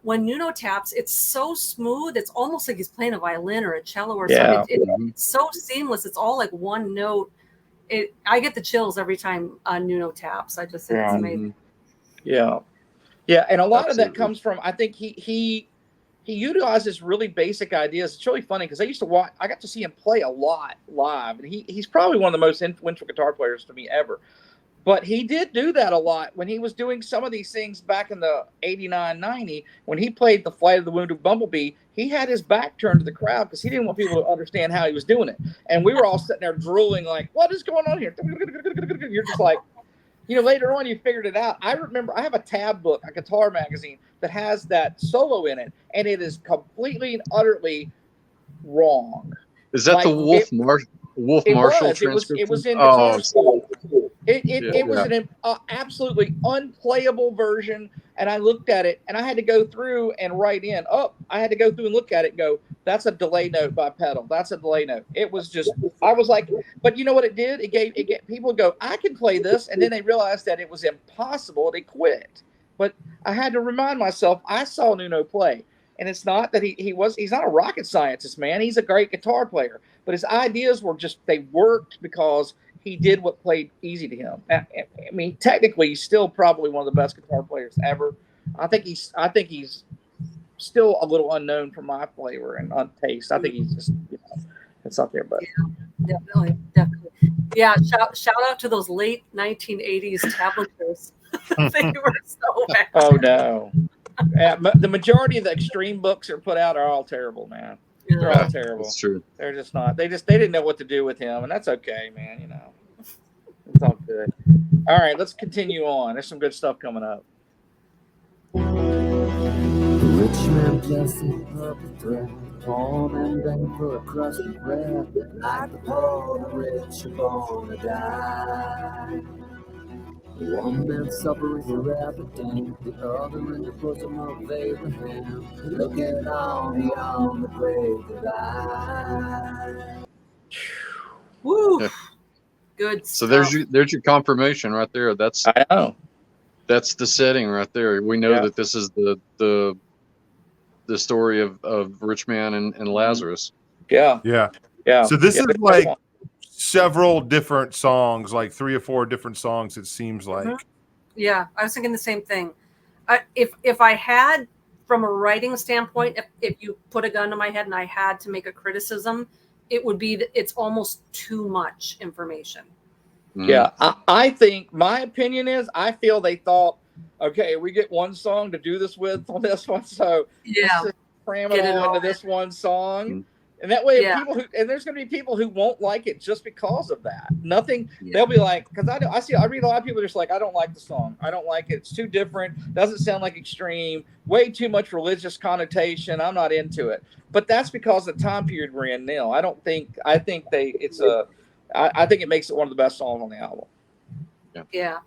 when Nuno taps, it's so smooth. It's almost like he's playing a violin or a cello or something. It's so seamless. It's all like one note. I get the chills every time Nuno taps. I just think it's amazing. Yeah. And a lot of that comes from, I think he utilizes really basic ideas. It's really funny because I got to see him play a lot live, and he's probably one of the most influential guitar players to me ever. But he did do that a lot when he was doing some of these things back in the 89, 90. When he played The Flight of the Wounded Bumblebee, he had his back turned to the crowd because he didn't want people to understand how he was doing it. And we were all sitting there drooling like, what is going on here? You're just like, later on you figured it out. I remember I have a tab book, a guitar magazine, that has that solo in it, and it is completely and utterly wrong. Is that the Wolf Marshall transcription? It was in Guitar School. It was an absolutely unplayable version, and I looked at it, and I had to go through and write in. I had to go through and look at it and go, that's a delay note by pedal. That's a delay note. It was just, I was like, but you know what it did? It gave people go, I can play this, and then they realized that it was impossible. They quit. But I had to remind myself, I saw Nuno play. And it's not that he's not a rocket scientist, man. He's a great guitar player, but his ideas were just, they worked because he did what played easy to him. I mean, technically, he's still probably one of the best guitar players ever. I think he's still a little unknown for my flavor and taste. I think he's just, it's up there, but yeah, definitely. Yeah, shout out to those late 1980s tablatures. They were so bad. Oh no. The majority of the extreme books that are put out are all terrible, man. Yeah. They're all terrible. That's true. They're just not. They didn't know what to do with him, and that's okay, man. It's all good. All right, let's continue on. There's some good stuff coming up. Rich man blessing purple thread, poor man begging for a crust of bread. Like the poor, the rich are gonna die. One man suffering forever, damn, the other in the bosom of Abraham. Looking on beyond the great divide. Woo! Yeah. Good So stuff. there's your confirmation right there. I know. That's the setting right there. We know that this is the story of Rich Man and Lazarus. Yeah. So this is like one. several different songs, like 3 or 4 different songs. It seems like. Yeah, I was thinking the same thing. If I had, from a writing standpoint, if you put a gun to my head and I had to make a criticism, it would be that it's almost too much information. Yeah, I think my opinion is I feel they thought, okay, we get one song to do this with on this one, so let's just cram it all into this one song, and that way people and there's going to be people who won't like it just because of that. Nothing, they'll be like, because I read a lot of people just like, I don't like the song, I don't like it, it's too different, doesn't sound like extreme, way too much religious connotation, I'm not into it. But that's because of the time period we're in now. I think it makes it one of the best songs on the album. Yeah.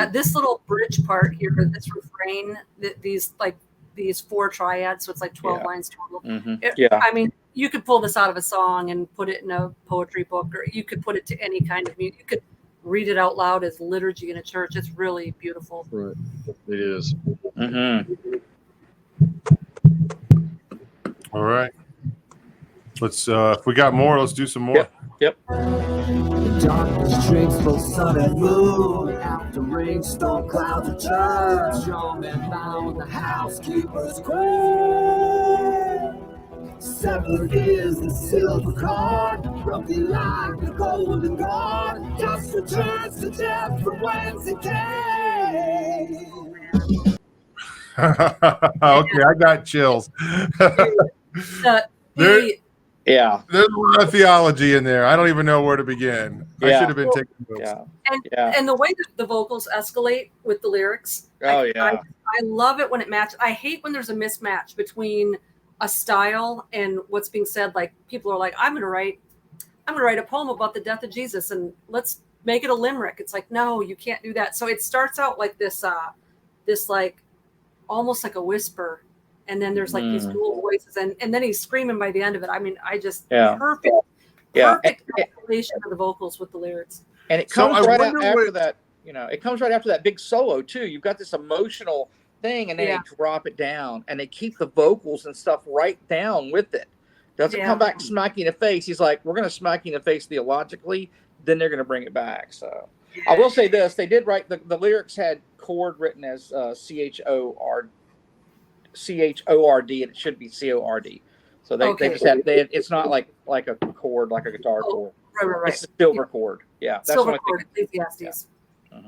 This little bridge part here, this refrain, these 4 triads, so it's like 12 lines total. I mean, you could pull this out of a song and put it in a poetry book, or you could put it to any kind of music. You could read it out loud as liturgy in a church. It's really beautiful. Right. It is. All right. Let's if we got more, let's do some more. Yep. The darkness drinks both sun and moon. After rain, storm clouds of church. Young and bound, the housekeeper's queen. Severed is the silver cord, broken like the golden god. Just returns to death from whence it came. Okay, I got chills. There's a lot of theology in there. I don't even know where to begin. I should have been taking notes. And the way that the vocals escalate with the lyrics, I love it when it matches. I hate when there's a mismatch between a style and what's being said. Like, people are like, I'm gonna write a poem about the death of Jesus and let's make it a limerick. It's like, no, you can't do that. So it starts out like this like almost like a whisper, and then there's like these dual voices, and then he's screaming by the end of it. I mean, perfect escalation of the vocals with the lyrics. And it comes right after that. It comes right after that big solo too. You've got this emotional thing, and then they drop it down, and they keep the vocals and stuff right down with it. Doesn't come back smacking the face. He's like, we're going to smack you in the face theologically, then they're going to bring it back. So I will say this: they did write the lyrics had chord written as CHORD, and it should be CORD. So they just had it's not like a chord, like a guitar chord. Right. It's a silver chord. Yeah, that's silver chord. Ecclesiastes.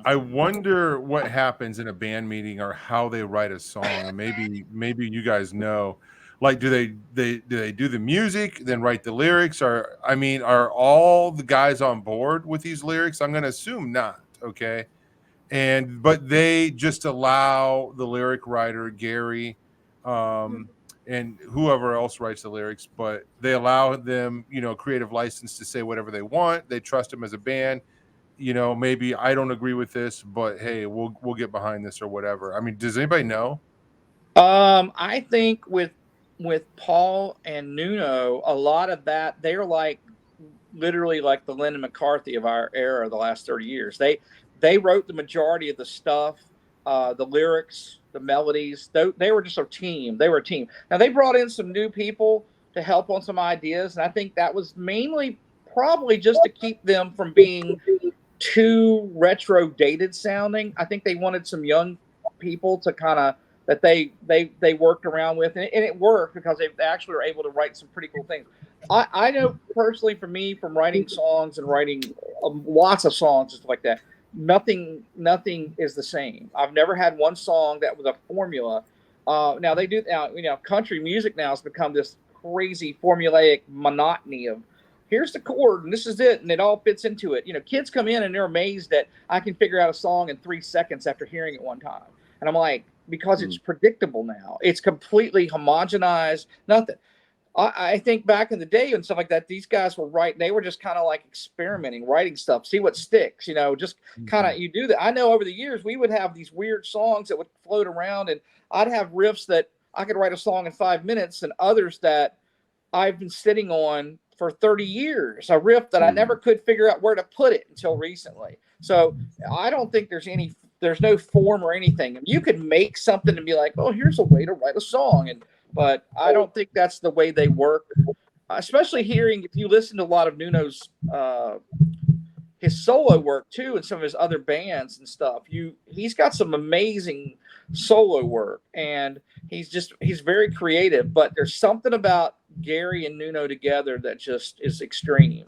I wonder what happens in a band meeting, or how they write a song. And maybe you guys know. Like, do they do the music, then write the lyrics? Or, I mean, are all the guys on board with these lyrics? I'm going to assume not. Okay. But they just allow the lyric writer, Gary, and whoever else writes the lyrics, but they allow them, creative license to say whatever they want. They trust them as a band. Maybe I don't agree with this, but hey, we'll get behind this or whatever. I mean, does anybody know? I think with Paul and Nuno, a lot of that, they're like literally like the Lennon McCarthy of our era, the last 30 years. They wrote the majority of the stuff the lyrics, the melodies. They were just a team. They were a team. Now they brought in some new people to help on some ideas, and I think that was mainly probably just to keep them from being too retro dated sounding. I think they wanted some young people to kind of that they worked around with, and it worked because they actually were able to write some pretty cool things. I know personally, for me, from writing songs and writing lots of songs and stuff like that, nothing is the same. I've never had one song that was a formula. Now they do now. Country music now has become this crazy formulaic monotony of here's the chord and this is it, and it all fits into it. Kids come in and they're amazed that I can figure out a song in 3 seconds after hearing it one time, and I'm like, because it's predictable now. It's completely homogenized. Nothing. I think back in the day and stuff like that, these guys were writing. They were just kind of like experimenting, writing stuff, see what sticks. Just kind of you do that. I know over the years we would have these weird songs that would float around, and I'd have riffs that I could write a song in 5 minutes, and others that I've been sitting on for 30 years. A riff that I never could figure out where to put it until recently. So I don't think there's no form or anything. You could make something and be like, oh, here's a way to write a song, but I don't think that's the way they work. Especially hearing, if you listen to a lot of Nuno's his solo work too, and some of his other bands and stuff, he's got some amazing solo work, and he's very creative. But there's something about Gary and Nuno together that just is extreme.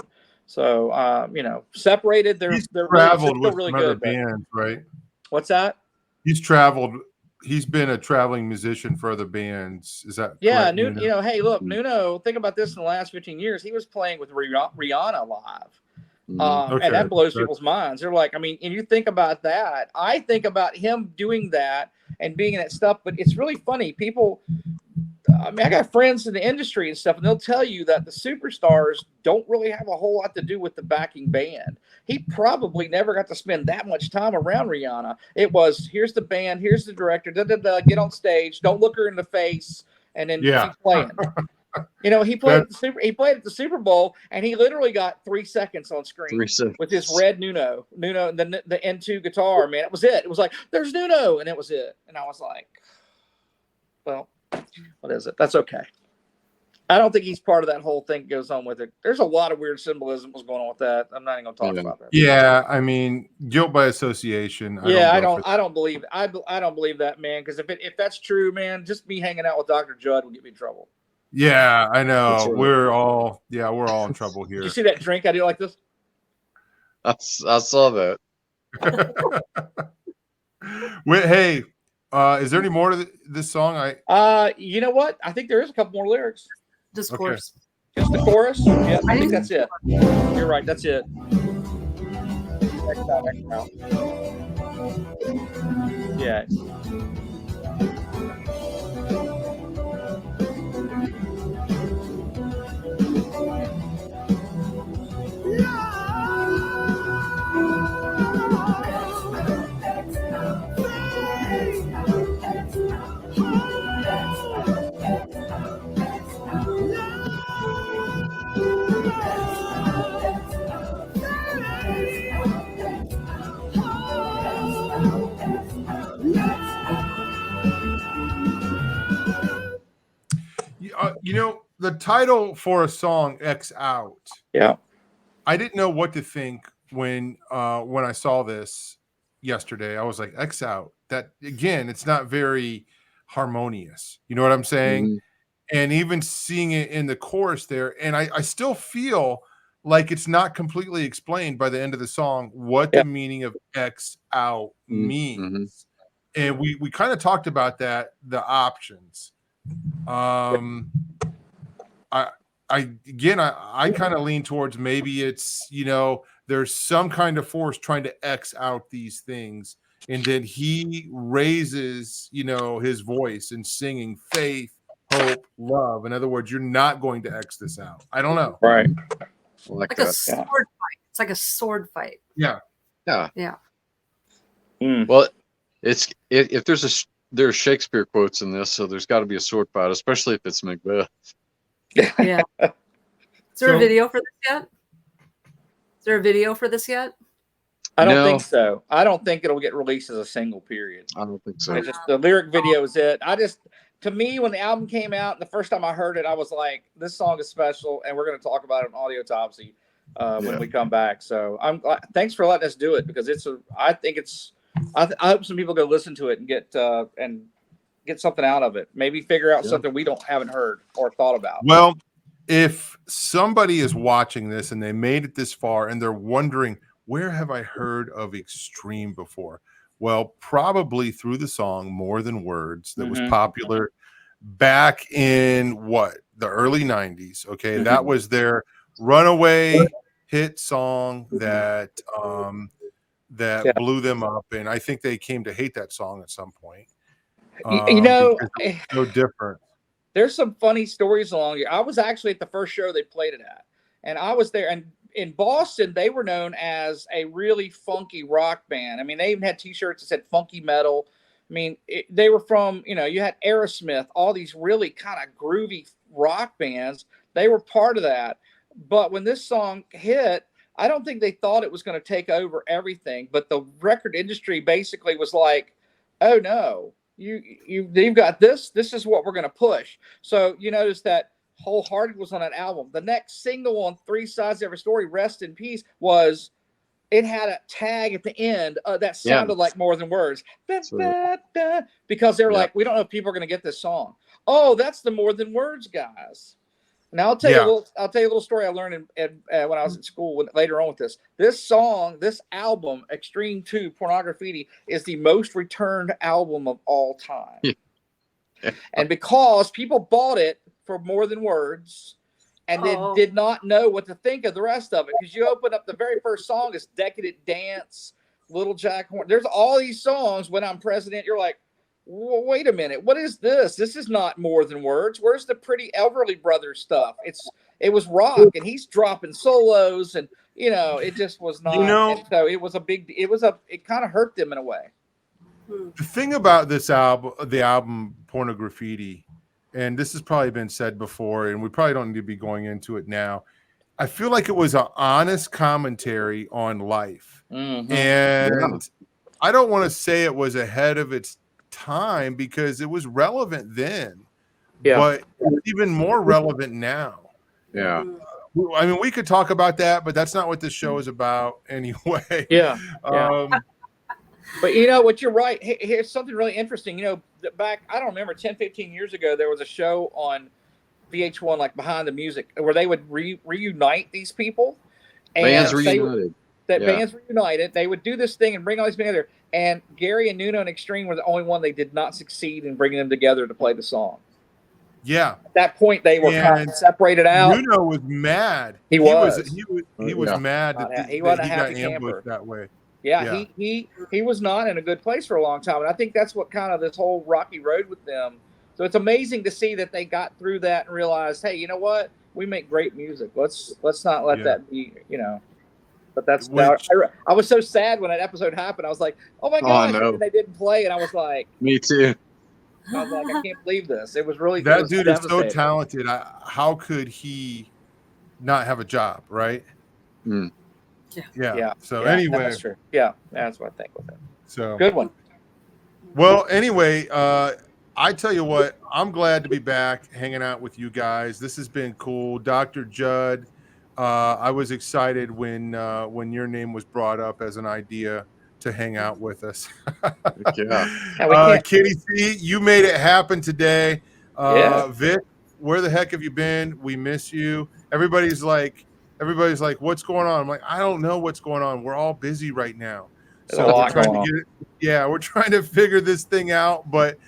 So separated, they're traveled with really other good bands, right? What's that? He's traveled. He's been a traveling musician for other bands. Is that correct, Nuno? Hey, look, Nuno. Think about this: in the last 15 years, he was playing with Rihanna live, and that blows people's minds. They're like, and you think about that. I think about him doing that and being in that stuff, but it's really funny. People. I got friends in the industry and stuff, and they'll tell you that the superstars don't really have a whole lot to do with the backing band. He probably never got to spend that much time around Rihanna. It was, here's the band, here's the director, get on stage, don't look her in the face, and then keep playing. He played at the Super Bowl, and he literally got 3 seconds on screen with his red Nuno, and the N2 guitar. Man, it was it. It was like, there's Nuno, and it was it. And I was like, well, what is it? That's okay. I don't think he's part of that whole thing that goes on with it. There's a lot of weird symbolism was going on with that. I'm not even going to talk about that. Yeah, guilt by association. I don't believe that, man. Because if that's true, man, just me hanging out with Dr. Judd will get me in trouble. Yeah, I know. We're all in trouble here. Did you see that drink I do like this? I saw that. Wait, hey. Is there any more to this song? You know what? I think there is a couple more lyrics. Just chorus. Just the chorus? Yeah, I think that's it. You're right. That's it. Next out. Yeah. The title for a song, X Out. Yeah. I didn't know what to think when I saw this yesterday. I was like, X Out. That, again, it's not very harmonious. You know what I'm saying? Mm-hmm. And even seeing it in the chorus there, and I still feel like it's not completely explained by the end of the song what the meaning of X Out means. Mm-hmm. And we kind of talked about that, the options. I kind of lean towards maybe it's, there's some kind of force trying to X out these things. And then he raises, his voice and singing faith, hope, love. In other words, you're not going to X this out. I don't know. Right. Like a sword fight. It's like a sword fight. Yeah. Yeah. Yeah. Well, if there's Shakespeare quotes in this, so there's got to be a sword fight, especially if it's Macbeth. Yeah. Is there a video for this yet? I don't think so. I don't think it'll get released as a single, period. I don't think so. It's just the lyric video is it. To me, when the album came out, the first time I heard it, I was like, this song is special, and we're going to talk about it on Audiotopsy when we come back. So thanks for letting us do it, because I hope some people go listen to it and get something out of it. Maybe figure out something we haven't heard or thought about. Well, if somebody is watching this and they made it this far and they're wondering, where have I heard of Extreme before? Well, probably through the song More Than Words that was popular back in the early 90s. Okay. That was their runaway hit song that blew them up. And I think they came to hate that song at some point. It's so different. There's some funny stories along here. I was actually at the first show they played it at, and I was there. And in Boston, they were known as a really funky rock band. I mean, they even had T-shirts that said "funky metal." I mean, they were from, you had Aerosmith, all these really kind of groovy rock bands. They were part of that. But when this song hit, I don't think they thought it was going to take over everything. But the record industry basically was like, "Oh no, you've got this. This is what we're going to push." So you notice that Wholehearted was on that album. The next single on Three Sides to Every Story, Rest in Peace, it had a tag at the end that sounded like More Than Words. Because they're like, we don't know if people are going to get this song. Oh, that's the More Than Words guys. Now I'll tell you a little story I learned when I was at school later on with this. This album, Extreme 2, Pornography, is the most returned album of all time. And because people bought it for More Than Words and then did not know what to think of the rest of it, because you open up the very first song, it's Decadent Dance, Little Jack Horn. There's all these songs. When I'm President, you're like, wait a minute, what is this? This is not More Than Words. Where's the Pretty Everly Brothers stuff? It was rock, and he's dropping solos, and it just was not. And so it kind of hurt them in a way. The thing about this album, the album Pornography, and this has probably been said before, and we probably don't need to be going into it now. I feel like it was an honest commentary on life. And I don't want to say it was ahead of its time, because it was relevant then, but it's even more relevant now. I mean, we could talk about that, but that's not what this show is about anyway. But what, you're right. Here's something really interesting. Back, I don't remember, 10, 15 years ago, there was a show on VH1, like Behind the Music, where they would reunite these people. And bands reunited. Bands reunited. They would do this thing and bring all these together. And Gary and Nuno and Extreme were the only one they did not succeed in bringing them together to play the song. At that point, they were kind of separated out. Nuno was mad. He was mad that he wasn't a got happy ambushed camper that way. He was not in a good place for a long time, and I think that's what kind of this whole rocky road with them. So it's amazing to see that they got through that and realized, hey, you know what? We make great music. Let's not let that be, But that's I was so sad when that episode happened. I was like, oh my gosh, and they didn't play, and I was like, me too. I was like, I can't believe this. It was really that dude is so talented. How could he not have a job, right? So anyway, that's true. That's what I think with it. So good one. Well, anyway, I tell you what, I'm glad to be back hanging out with you guys. This has been cool. Dr. Judd, I was excited when your name was brought up as an idea to hang out with us. Kitty C, you made it happen today. Vic, where the heck have you been? We miss you. Everybody's like, what's going on? I'm like, I don't know what's going on. We're all busy right now. So we're trying to we're trying to figure this thing out, but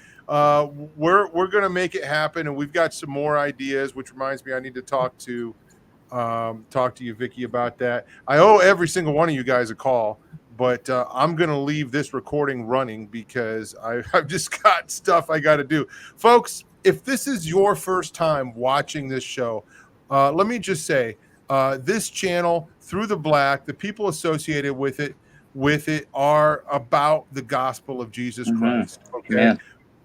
we're gonna make it happen, and we've got some more ideas, which reminds me I need to talk to you, Vicki, about that. I owe every single one of you guys a call, but I'm gonna leave this recording running because I've just got stuff I got to do. Folks, if this is your first time watching this show, let me just say, this channel, Through the Black, the people associated with it are about the gospel of Jesus Christ. Okay.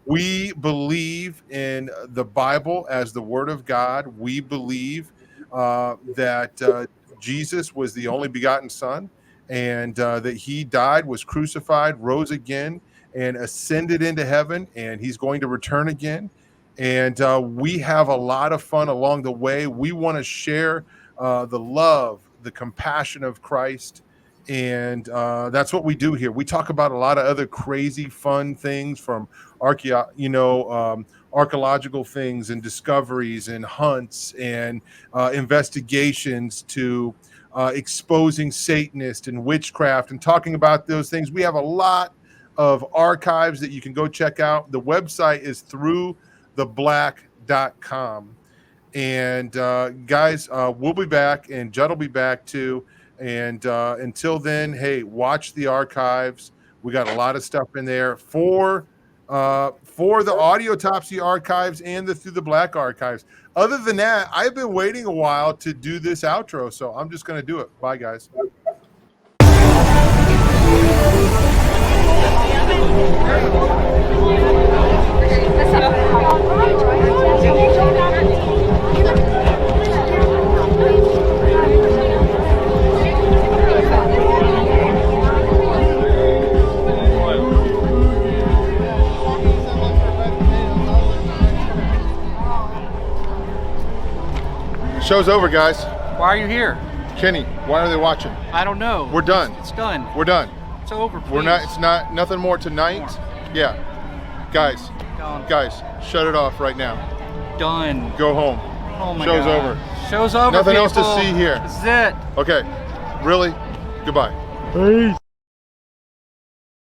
We believe in the Bible as the word of God. We believe that Jesus was the only begotten son, and that he died, was crucified, rose again, and ascended into heaven, and he's going to return again. And we have a lot of fun along the way. We want to share the love, the compassion of Christ. And that's what we do here. We talk about a lot of other crazy, fun things, from archaeological things and discoveries and hunts and investigations to exposing Satanists and witchcraft and talking about those things. We have a lot of archives that you can go check out. The website is throughtheblack.com. And guys, we'll be back, and Judd will be back too. And until then, hey, watch the archives. We got a lot of stuff in there for the Audiotopsy archives and the Through the Black archives. Other than that, I've been waiting a while to do this outro, so I'm just going to do it. Bye, guys. Show's over, guys. Why are you here? Kenny, why are they watching? I don't know. We're done. It's done. We're done. It's over. Please. We're not. It's not. Nothing more tonight. Yeah, guys. Done. Guys, shut it off right now. Done. Go home. Oh my Show's God. over. Show's over. Nothing people. else to see here. This is it. Okay. Really? Goodbye. Peace.